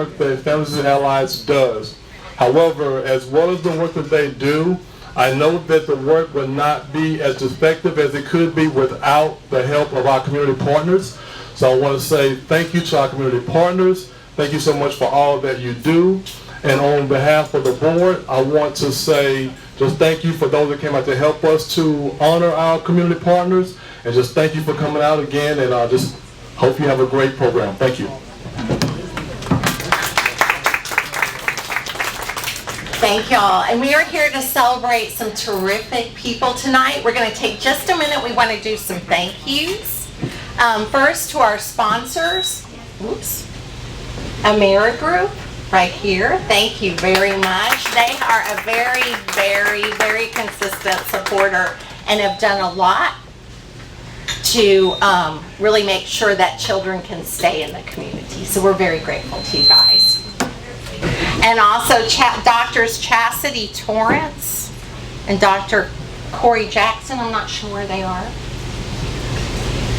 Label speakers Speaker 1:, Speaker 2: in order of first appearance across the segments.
Speaker 1: work that Families and Allies does. However, as well as the work that they do, I know that the work would not be as effective as it could be without the help of our community partners. So I want to say thank you to our community partners. Thank you so much for all that you do. And on behalf of the board, I want to say just thank you for those that came out to help us to honor our community partners. And just thank you for coming out again, and I just hope you have a great program. Thank you.
Speaker 2: Thank y'all. And we are here to celebrate some terrific people tonight. We're going to take just a minute. We want to do some thank yous. First to our sponsors. Oops. AmeriGroup right here. Thank you very much. They are a very, very, very consistent supporter and have done a lot to really make sure that children can stay in the community. So we're very grateful to you guys. And also Doctors Chastity Torrance and Dr. Corey Jackson. I'm not sure where they are.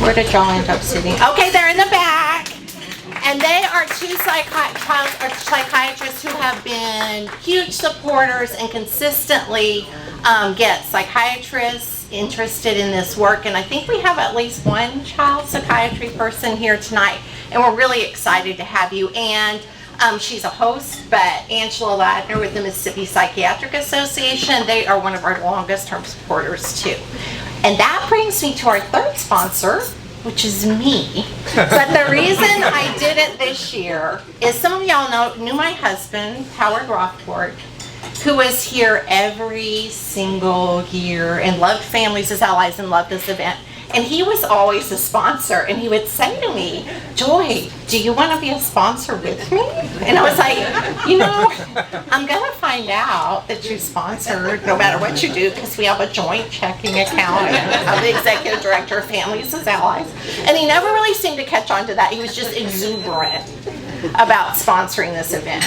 Speaker 2: Where did y'all end up sitting? Okay, they're in the back. And they are two psychiatrists who have been huge supporters and consistently get psychiatrists interested in this work. And I think we have at least one child psychiatry person here tonight. And we're really excited to have you. And she's a host, but Angela Ladner with the Mississippi Psychiatric Association, they are one of our longest term supporters too. And that brings me to our third sponsor, which is me. But the reason I did it this year is some of y'all knew my husband, Howard Rothbard, who was here every single year and loved Families as Allies and loved this event. And he was always a sponsor, and he would say to me, Joy, do you want to be a sponsor with me? And I was like, you know, I'm going to find out that you sponsored no matter what you do, because we have a joint checking account, and I'm the executive director of Families as Allies. And he never really seemed to catch on to that. He was just exuberant about sponsoring this event.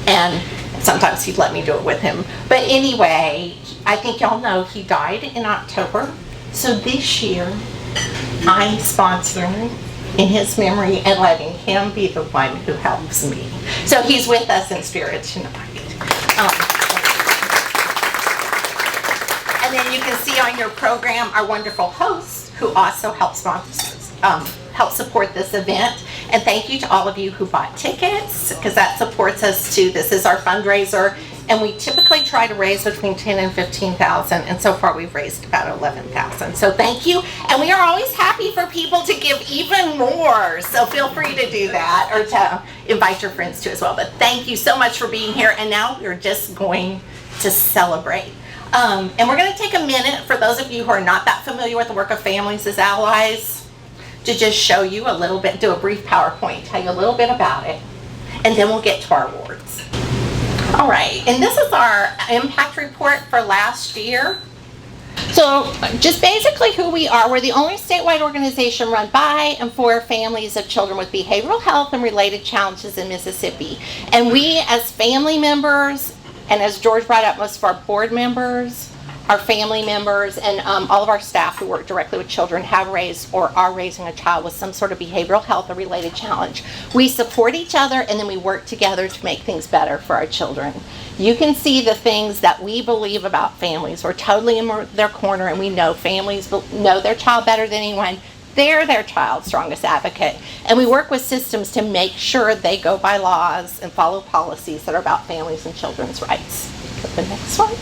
Speaker 2: And sometimes he'd let me do it with him. But anyway, I think y'all know he died in October. So this year, I'm sponsoring in his memory and letting him be the one who helps me. So he's with us in spirit tonight. And then you can see on your program our wonderful host who also helps help support this event. And thank you to all of you who bought tickets, because that supports us too. This is our fundraiser. And we typically try to raise between $10,000 and $15,000, and so far we've raised about $11,000. So thank you, and we are always happy for people to give even more. So feel free to do that, or to invite your friends to as well. But thank you so much for being here, and now we're just going to celebrate. And we're going to take a minute for those of you who are not that familiar with the work of Families as Allies to just show you a little bit, do a brief PowerPoint, tell you a little bit about it, and then we'll get to our awards. All right, and this is our impact report for last year. So just basically who we are. We're the only statewide organization run by and for families of children with behavioral health and related challenges in Mississippi. And we as family members, and as George brought up, most of our board members, our family members, and all of our staff who work directly with children have raised or are raising a child with some sort of behavioral health or related challenge. We support each other, and then we work together to make things better for our children. You can see the things that we believe about families. We're totally in their corner, and we know families know their child better than anyone. They're their child's strongest advocate. And we work with systems to make sure they go by laws and follow policies that are about families and children's rights. The next one.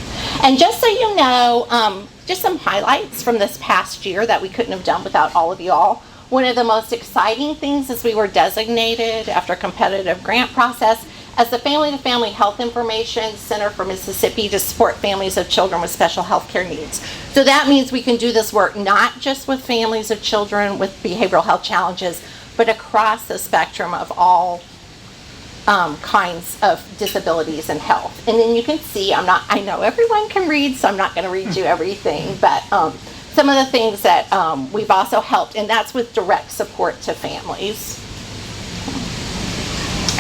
Speaker 2: And just so you know, just some highlights from this past year that we couldn't have done without all of you all. One of the most exciting things is we were designated after a competitive grant process as the Family to Family Health Information Center for Mississippi to support families of children with special health care needs. So that means we can do this work not just with families of children with behavioral health challenges, but across the spectrum of all kinds of disabilities and health. And then you can see, I know everyone can read, so I'm not going to read you everything, but some of the things that we've also helped, and that's with direct support to families.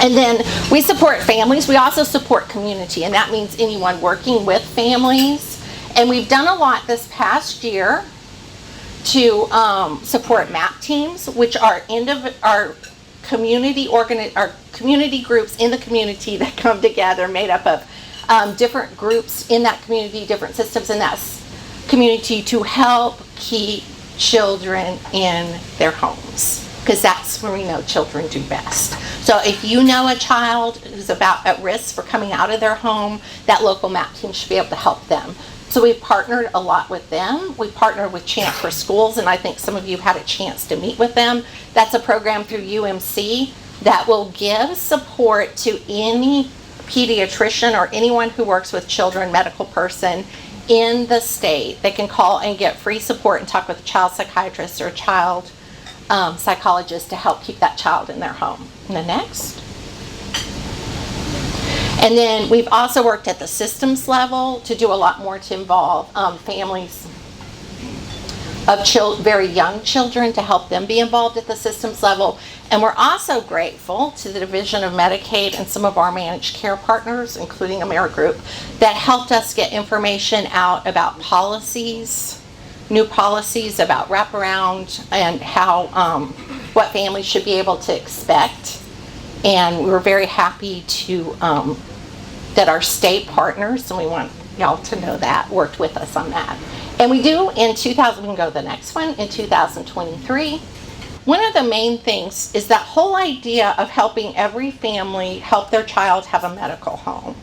Speaker 2: And then we support families. We also support community, and that means anyone working with families. And we've done a lot this past year to support MAP teams, which are community groups in the community that come together, made up of different groups in that community, different systems in that community, to help keep children in their homes, because that's where we know children do best. So if you know a child who's at risk for coming out of their home, that local MAP team should be able to help them. So we've partnered a lot with them. We partnered with Chant for Schools, and I think some of you had a chance to meet with them. That's a program through UMC that will give support to any pediatrician or anyone who works with children, medical person in the state. They can call and get free support and talk with a child psychiatrist or a child psychologist to help keep that child in their home. And the next. And then we've also worked at the systems level to do a lot more to involve families of very young children, to help them be involved at the systems level. And we're also grateful to the Division of Medicaid and some of our managed care partners, including AmeriGroup, that helped us get information out about policies, new policies about wraparound and how what families should be able to expect. And we were very happy to that our state partners, and we want y'all to know that, worked with us on that. And we do in 2000, we can go to the next one, in 2023. One of the main things is that whole idea of helping every family help their child have a medical home.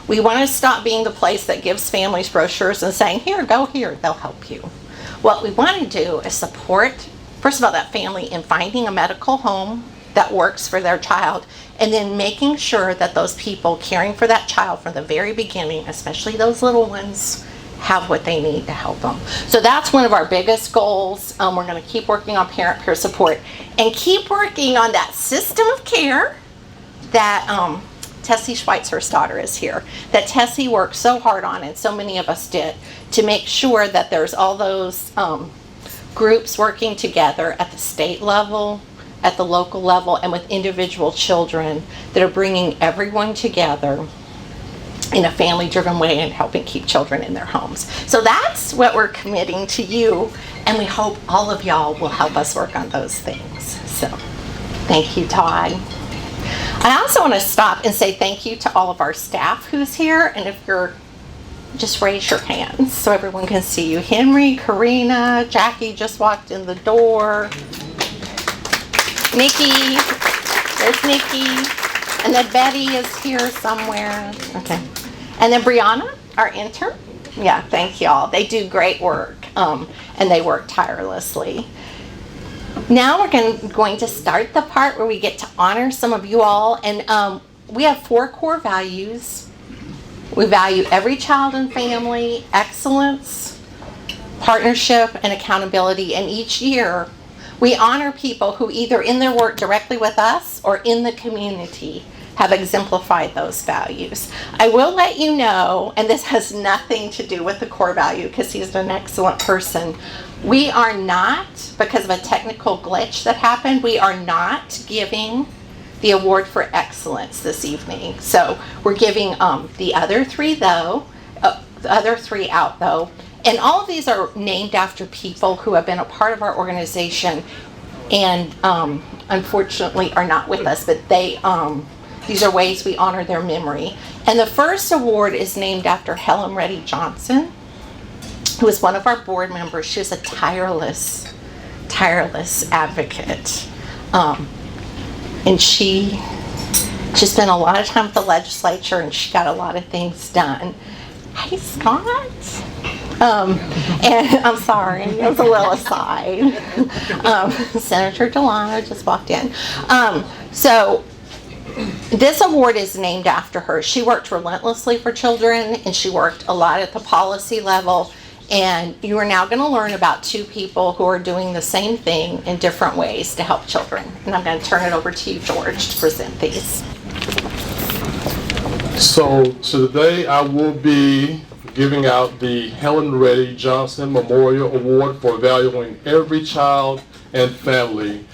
Speaker 2: We want to stop being the place that gives families brochures and saying, here, go here, they'll help you. What we want to do is support, first of all, that family in finding a medical home that works for their child, and then making sure that those people caring for that child from the very beginning, especially those little ones, have what they need to help them. So that's one of our biggest goals. We're going to keep working on parent-peer support and keep working on that system of care that Tessie Schweitzer's daughter is here, that Tessie worked so hard on, and so many of us did, to make sure that there's all those groups working together at the state level, at the local level, and with individual children that are bringing everyone together in a family-driven way and helping keep children in their homes. So that's what we're committing to you, and we hope all of y'all will help us work on those things. So thank you, Todd. I also want to stop and say thank you to all of our staff who's here, and if you're, just raise your hands so everyone can see you. Henry, Karina, Jackie just walked in the door. Nikki, there's Nikki, and then Betty is here somewhere. Okay, and then Brianna, our intern. Yeah, thank y'all. They do great work, and they work tirelessly. Now we're going to start the part where we get to honor some of you all, and we have 4 core values. We value every child and family, excellence, partnership, and accountability, and each year we honor people who either in their work directly with us or in the community have exemplified those values. I will let you know, and this has nothing to do with the core value because he's an excellent person, we are not, because of a technical glitch that happened, we are not giving the award for excellence this evening. So we're giving the other 3 though, the other 3 out though. And all of these are named after people who have been a part of our organization and unfortunately are not with us, but they these are ways we honor their memory. And the first award is named after Helen Reddy Johnson, who is one of our board members. She was a tireless advocate. And she spent a lot of time at the legislature, and she got a lot of things done. Hey, Scott. And I'm sorry, it was a little aside. Senator Delano just walked in. So this award is named after her. She worked relentlessly for children, and she worked a lot at the policy level. And you are now going to learn about 2 people who are doing the same thing in different ways to help children. And I'm going to turn it over to you, George, to present these.
Speaker 1: So today I will be giving out the Helen Reddy Johnson Memorial Award for valuing every child and family.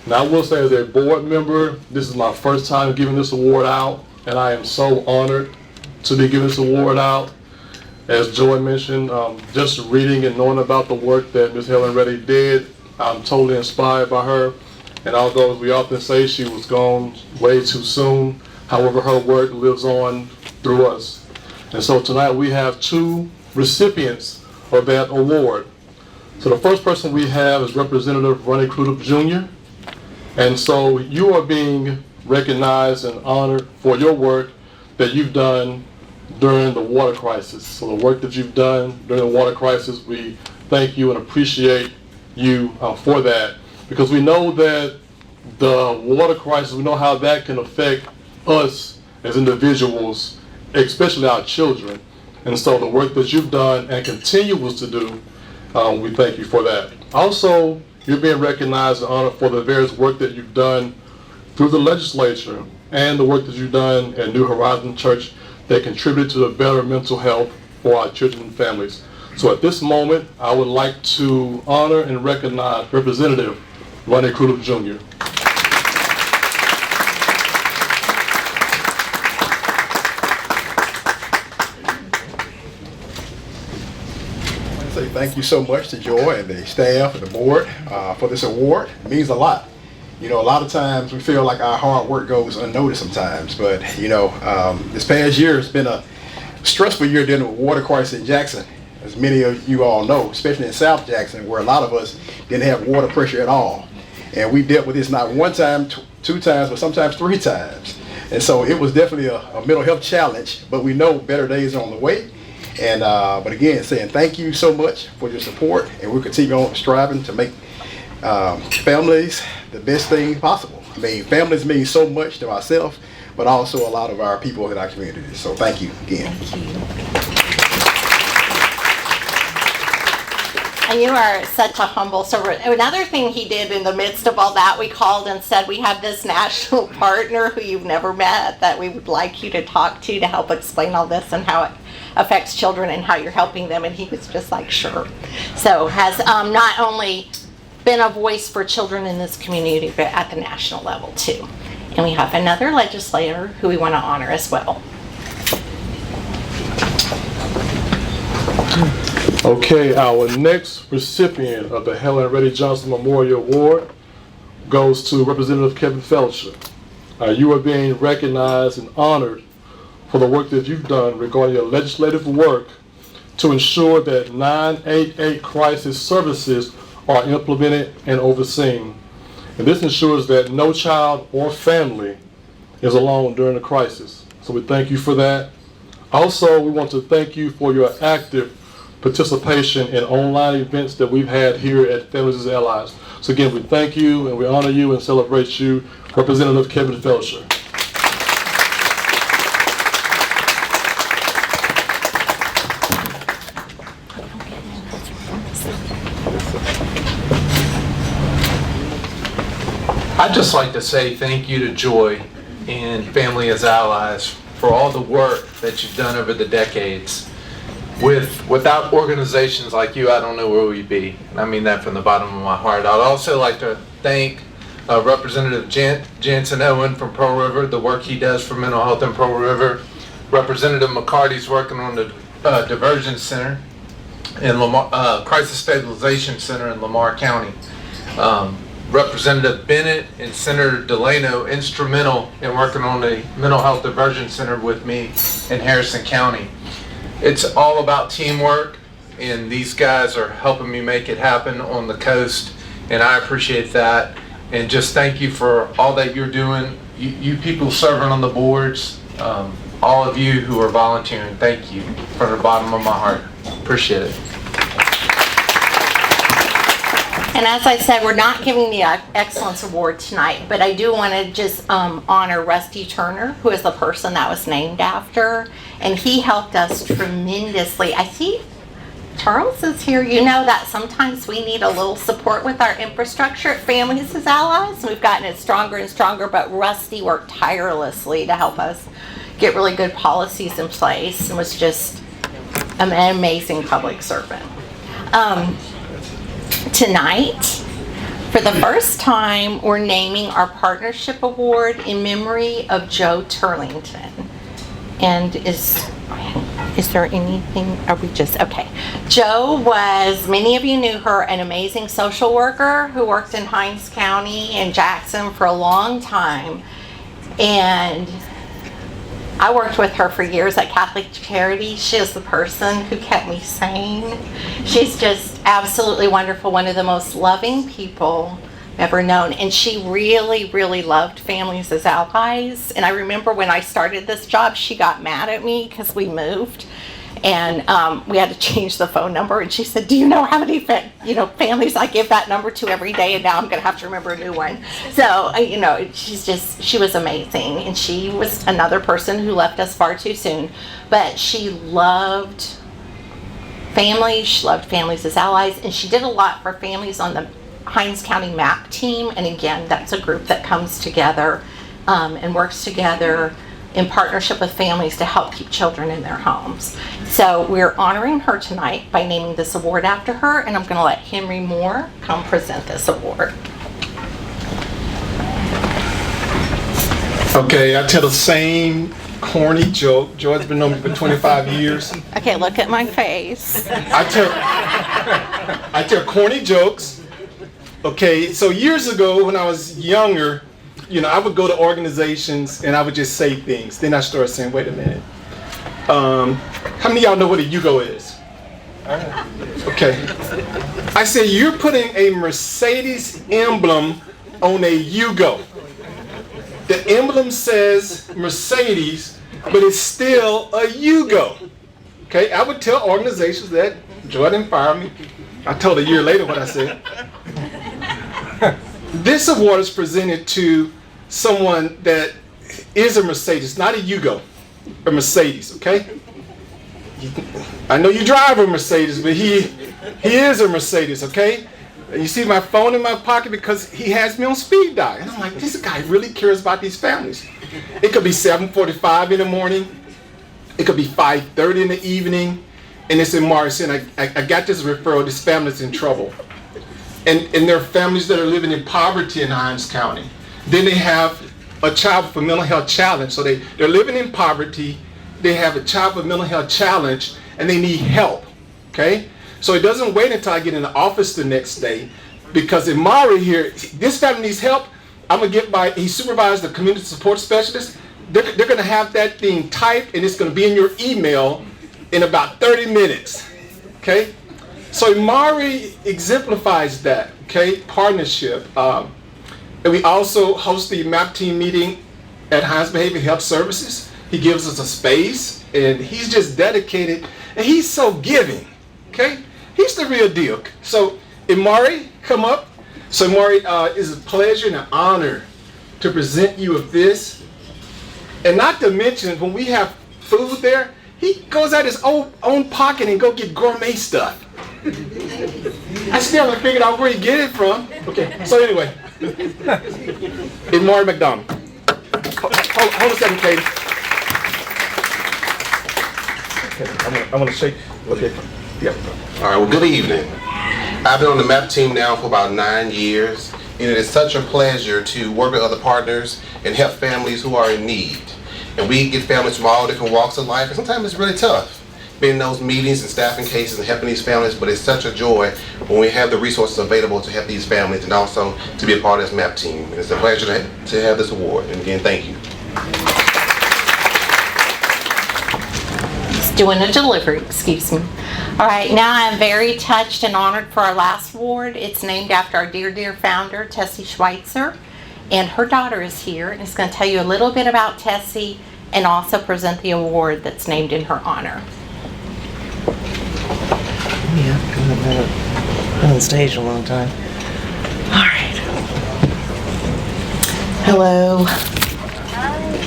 Speaker 1: Now I will say, as a board member, this is my first time giving this award out, and I am so honored to be giving this award out. As Joy mentioned, just reading and knowing about the work that Ms. Helen Reddy did, I'm totally inspired by her. And although we often say she was gone way too soon, however, her work lives on through us. And so tonight we have two recipients of that award. So the first person we have is Representative Ronnie Crudup Jr. And so you are being recognized and honored for your work that you've done during the water crisis. So the work that you've done during the water crisis, we thank you and appreciate you for that, because we know that the water crisis, we know how that can affect us as individuals, especially our children. And so the work that you've done and continues to do, we thank you for that. Also, you're being recognized and honored for the various work that you've done through the legislature and the work that you've done at New Horizon Church that contributed to the better mental health for our children and families. So at this moment, I would like to honor and recognize Representative Ronnie Crudup Jr.
Speaker 3: Say thank you so much to Joy and the staff and the board for this award. It means a lot. You know, a lot of times we feel like our hard work goes unnoticed sometimes, but you know, this past year has been a stressful year dealing with water crisis in Jackson, as many of you all know, especially in South Jackson, where a lot of us didn't have water pressure at all. And we dealt with this not one time, two times, but sometimes three times. And so it was definitely a mental health challenge, but we know better days are on the way. And but again, saying thank you so much for your support, and we'll continue on striving to make families the best thing possible. I mean, families mean so much to ourselves, but also a lot of our people in our community. So thank you again.
Speaker 2: Thank you. And you are such a humble servant. Another thing he did in the midst of all that, we called and said, we have this national partner who you've never met that we would like you to talk to help explain all this and how it affects children and how you're helping them. And he was just like, sure. So has not only been a voice for children in this community, but at the national level too. And we have another legislator who we want to honor as well.
Speaker 1: Okay, our next recipient of the Helen Reddy Johnson Memorial Award goes to Representative Kevin Felcher. You are being recognized and honored for the work that you've done regarding your legislative work to ensure that 988 crisis services are implemented and overseen. And this ensures that no child or family is alone during a crisis. So we thank you for that. Also, we want to thank you for your active participation in online events that we've had here at Families as Allies. So again, we thank you and we honor you and celebrate you, Representative Kevin Felcher.
Speaker 4: I'd just like to say thank you to Joy and Family as Allies for all the work that you've done over the decades. Without organizations like you, I don't know where we'd be. And I mean that from the bottom of my heart. I'd also like to thank Representative Jansen Owen from Pearl River, the work he does for mental health in Pearl River. Representative McCarty's working on the Diversion Center and Crisis Stabilization Center in Lamar County. Representative Bennett and Senator Delano instrumental in working on the Mental Health Diversion Center with me in Harrison County. It's all about teamwork, and these guys are helping me make it happen on the coast, and I appreciate that. And just thank you for all that you're doing. You people serving on the boards, all of you who are volunteering, thank you from the bottom of my heart. Appreciate it.
Speaker 2: And as I said, we're not giving the Excellence Award tonight, but I do want to just honor Rusty Turner, who is the person that was named after, and he helped us tremendously. I see Charles is here. You know that sometimes we need a little support with our infrastructure at Families as Allies. We've gotten it stronger and stronger, but Rusty worked tirelessly to help us get really good policies in place and was just an amazing public servant. Tonight, for the first time, we're naming our partnership award in memory of Joe Turlington. And Is there anything, are we just, okay. Jo was, many of you knew her, an amazing social worker who worked in Hinds County and Jackson for a long time. And I worked with her for years at Catholic Charities. She is the person who kept me sane. She's just absolutely wonderful, one of the most loving people ever known. And she really, really loved families as allies. And I remember when I started this job, she got mad at me because we moved. And we had to change the phone number. And she said, do you know how many families I give that number to every day? And now I'm going to have to remember a new one. So, she was amazing. And she was another person who left us far too soon. But she loved families. She loved families as allies. And she did a lot for families on the Hinds County MAP team. And again, that's a group that comes together and works together in partnership with families to help keep children in their homes. So we're honoring her tonight by naming this award after her, and I'm going to let Henry Moore come present this award.
Speaker 5: Okay, I tell the same corny joke. Joy's been knowing me for 25 years.
Speaker 2: Okay, look at my face.
Speaker 5: I tell corny jokes. Okay, so years ago when I was younger, I would go to organizations and I would just say things. Then I started saying, wait a minute. How many of y'all know what a Yugo is? Okay. I said, you're putting a Mercedes emblem on a Yugo. The emblem says Mercedes, but it's still a Yugo. Okay, I would tell organizations that. Joy didn't fire me. I told a year later what I said. This award is presented to someone that is a Mercedes, not a Yugo, a Mercedes, okay? I know you drive a Mercedes, but he is a Mercedes, okay? And you see my phone in my pocket because he has me on speed dial. And I'm like, this guy really cares about these families. It could be 7:45 in the morning. It could be 5:30 in the evening. And it's in Morris, and I got this referral, this family's in trouble. And there are families that are living in poverty in Hinds County. Then they have a child with a mental health challenge. So they're living in poverty, they have a child with a mental health challenge, and they need help, okay? So it doesn't wait until I get in the office the next day, because Imari here, this family needs help. I'm gonna he supervised the community support specialist. They're gonna have that thing typed, and it's gonna be in your email in about 30 minutes, okay? So Imari exemplifies that, okay, partnership. And we also host the MAP team meeting at Hinds Behavioral Health Services. He gives us a space, and he's just dedicated, and he's so giving, okay? He's the real deal. So Imari, come up. So Imari, it's a pleasure and an honor to present you with this. And not to mention, when we have food there, he goes out his own pocket and go get gourmet stuff. I still haven't figured out where he get it from. Okay, so anyway, Imari McDonald. Hold a second, Katie. Okay, I'm gonna shake. Okay, yeah.
Speaker 6: All right, well, good evening. I've been on the MAP team now for about 9 years, and it is such a pleasure to work with other partners and help families who are in need. And we get families from all different walks of life, and sometimes it's really tough being in those meetings and staffing cases and helping these families, but it's such a joy when we have the resources available to help these families and also to be a part of this MAP team. And it's a pleasure to have this award, and again, thank you.
Speaker 2: He's doing a delivery, excuse me. All right, now I'm very touched and honored for our last award. It's named after our dear, dear founder, Tessie Schweitzer, and her daughter is here and is going to tell you a little bit about Tessie and also present the award that's named in her honor.
Speaker 7: Yeah, I've been on stage a long time. All right. Hello.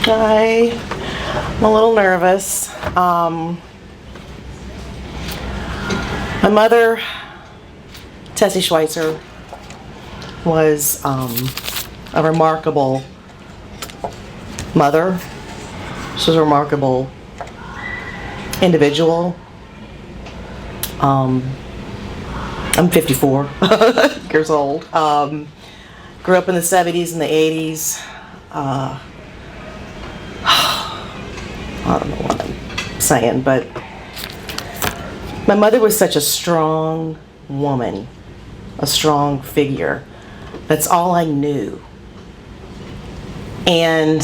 Speaker 7: Hi. I'm a little nervous. My mother, Tessie Schweitzer, was a remarkable mother. She was a remarkable individual. I'm 54 years old. Grew up in the 70s and the 80s. I don't know what I'm saying, but My mother was such a strong woman, a strong figure. That's all I knew. And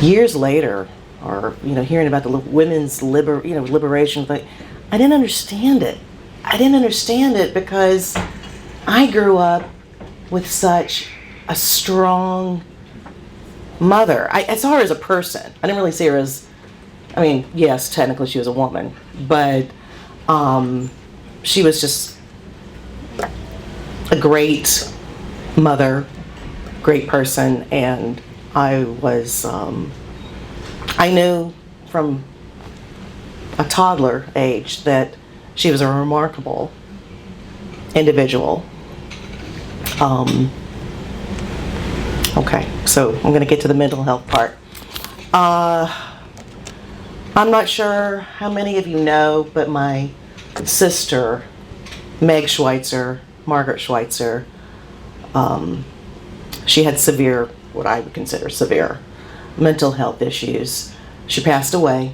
Speaker 7: years later, or hearing about the women's liberation, but I didn't understand it. I didn't understand it because I grew up with such a strong mother. I saw her as a person. I didn't really see her as, yes, technically she was a woman, but she was just a great mother, great person, and I knew from a toddler age that she was a remarkable individual. Okay, so I'm going to get to the mental health part. I'm not sure how many of you know, but my sister, Meg Schweitzer, Margaret Schweitzer, she had severe, what I would consider severe, mental health issues. She passed away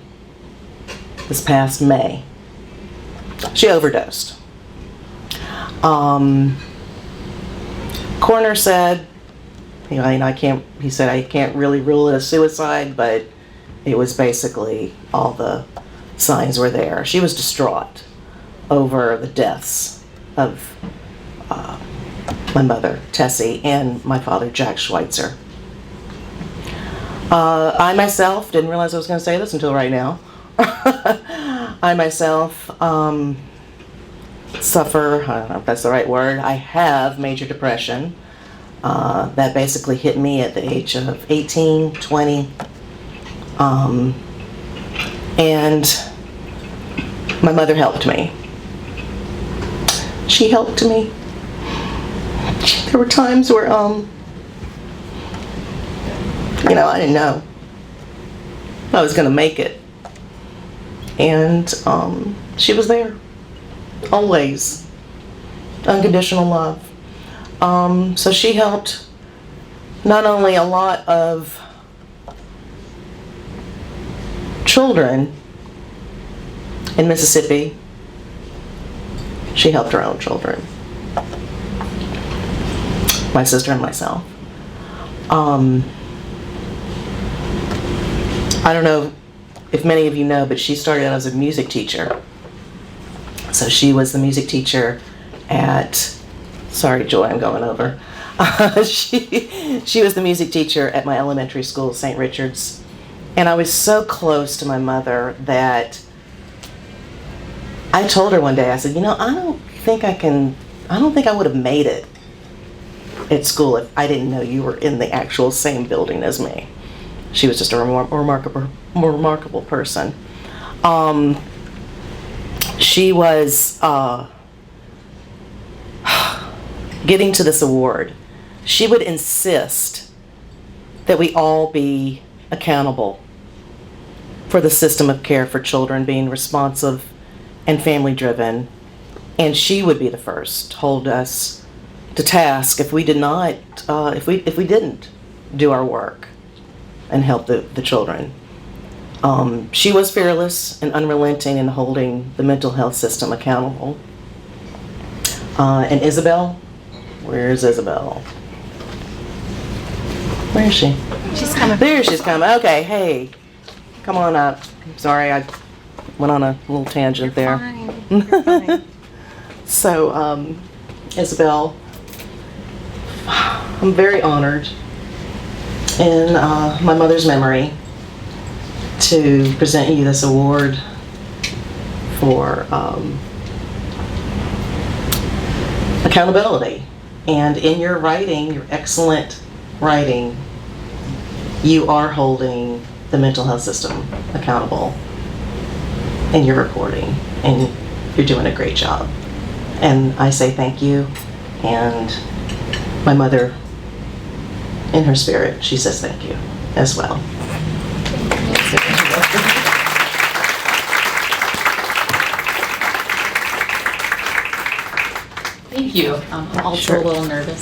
Speaker 7: this past May. She overdosed. Coroner said, he said I can't really rule it a suicide, but it was basically all the signs were there. She was distraught over the deaths of my mother, Tessie, and my father, Jack Schweitzer. I myself didn't realize I was going to say this until right now. I myself suffer, I don't know if that's the right word, I have major depression. That basically hit me at the age of 18, 20. And my mother helped me. She helped me. There were times where, I didn't know I was going to make it. And she was there, always. Unconditional love. So she helped not only a lot of children in Mississippi, she helped her own children. My sister and myself. I don't know if many of you know, but she started out as a music teacher. So she was the music teacher at, sorry Joy, I'm going over. She was the music teacher at my elementary school, St. Richard's. And I was so close to my mother that I told her one day, I said, I don't think I would have made it at school if I didn't know you were in the actual same building as me. She was just a remarkable person. She was getting to this award. She would insist that we all be accountable for the system of care for children, being responsive and family driven. And she would be the first to hold us to task if we did not, if we didn't do our work and help the children. She was fearless and unrelenting in holding the mental health system accountable. And Isabel, where's Isabel? Where is she?
Speaker 2: She's coming.
Speaker 7: There she's coming. Okay, hey, come on up. Sorry, I went on a little tangent there.
Speaker 2: You're fine.
Speaker 7: So, Isabel, I'm very honored in my mother's memory to present you this award for accountability. And in your writing, your excellent writing, you are holding the mental health system accountable in your reporting, and you're doing a great job. And I say thank you, and my mother, in her spirit, she says thank you as well.
Speaker 8: Thank you. I'm also a little nervous.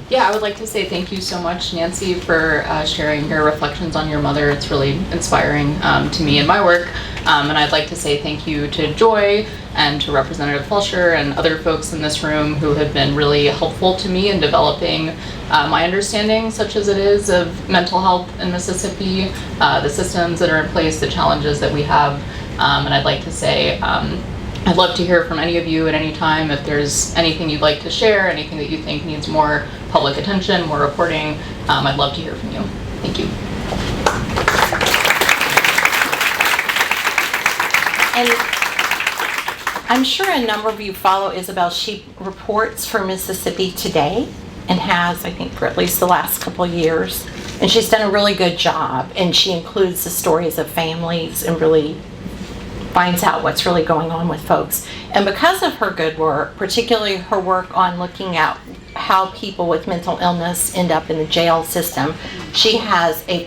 Speaker 8: Yeah, I would like to say thank you so much, Nancy, for sharing your reflections on your mother. It's really inspiring to me in my work. And I'd like to say thank you to Joy and to Representative Fulcher and other folks in this room who have been really helpful to me in developing my understanding, such as it is, of mental health in Mississippi, the systems that are in place, the challenges that we have. And I'd like to say, I'd love to hear from any of you at any time. If there's anything you'd like to share, anything that you think needs more public attention, more reporting, I'd love to hear from you. Thank you.
Speaker 2: And I'm sure a number of you follow Isabel. She reports for Mississippi Today and has, I think, for at least the last couple of years. And she's done a really good job. And she includes the stories of families and really finds out what's really going on with folks. And because of her good work, particularly her work on looking at how people with mental illness end up in the jail system, she has a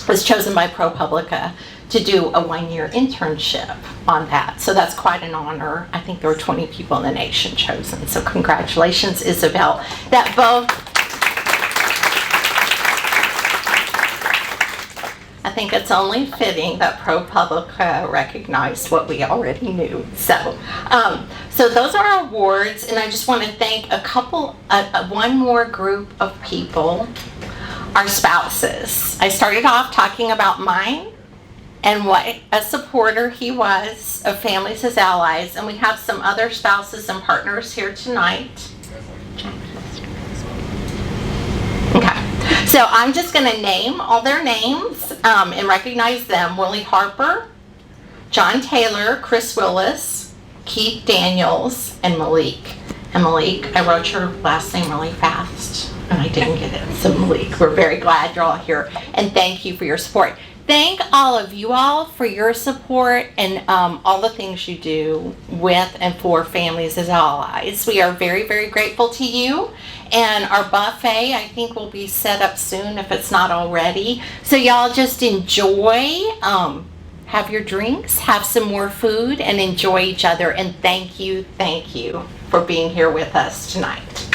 Speaker 2: was chosen by ProPublica to do a 1-year internship on that. So that's quite an honor. I think there were 20 people in the nation chosen. So congratulations, Isabel. That both, I think it's only fitting that ProPublica recognized what we already knew. So those are our awards, and I just want to thank one more group of people, our spouses. I started off talking about mine and what a supporter he was of Families as Allies, and we have some other spouses and partners here tonight. Okay, so I'm just going to name all their names and recognize them. Willie Harper, John Taylor, Chris Willis, Keith Daniels, and Malik. And Malik, I wrote your last name really fast and I didn't get it. So Malik, we're very glad you're all here, and thank you for your support. Thank all of you all for your support and all the things you do with and for Families as Allies. We are very, very grateful to you. And our buffet, I think, will be set up soon if it's not already. So y'all just enjoy, have your drinks, have some more food, and enjoy each other. And thank you for being here with us tonight.